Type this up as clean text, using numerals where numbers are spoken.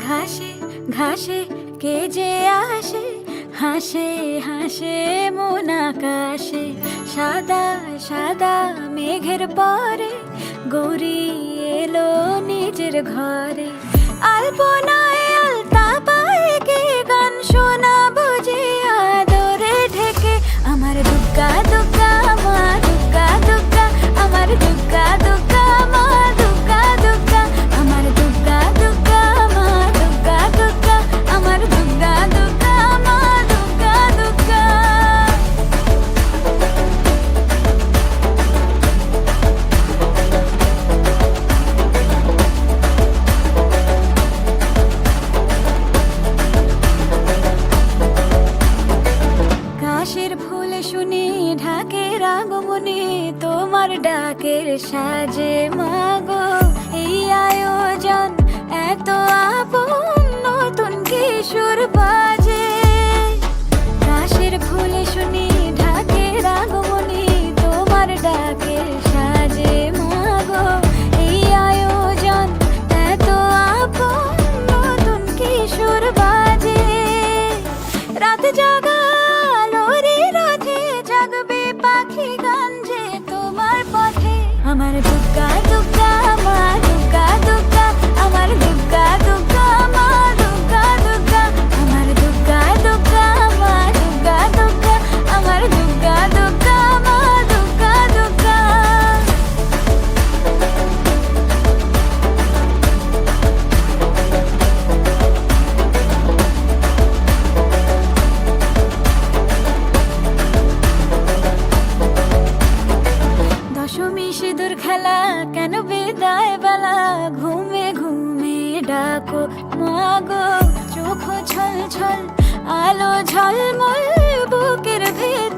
ঘাসে ঘাসে কে যে আসে, হাসে হাসে মন আকাশে। সাদা সাদা মেঘের পরে গৌরী এলো নিজের ঘরে। আলপনায় আলতা পায়ে কে গান শোনাবো যে আদরে ঢেকে। আমার দুগ্গা দুগ্গা মা দুগ্গা দুগ্গা, আমার দুগ্গা দুগ্গা মা দুগ্গা দুগ্গা, আমার দুগ্গা দুগ্গা মা দুগ্গা দুগ্গা, আমার দুগ্গা দুগ্গা মা দুগ্গা দুগ্গা। কাশের ফুল শুনি ঢাকের আগমনে, তোমার ডাকের সাজে মাগো এই আয়োজন এত আপন, নতুন কিশোর বাজে। কাশের ফুল শুনি ঢাকের আগমনে, তোমার ডাকের সাজে মাগো এই আয়োজন এত আপন, নতুন কিশোর বাজে। রাত জাগা আলোরে রথে জাগবে পাখি গান যে তোমার পথে। আমার দুগ্গা দুগ্গা মা দুগ্গা দুগ্গা, আমার দুগ্গা দুগ্গা মা দুগ্গা দুগ্গা, আমার দুগ্গা দুগ্গা মা দুগ্গা দুগ্গা, আমার দুগ্গা দুগ্গা মা দুগ্গা দুগ্গা। দশমী সিঁদুর খেলা কেন বিদায় বেলা, ঘুমে ঘুমে ডাকো মাগো। চোখ ছল ছল আলো ঝলমল বুকের ভেতর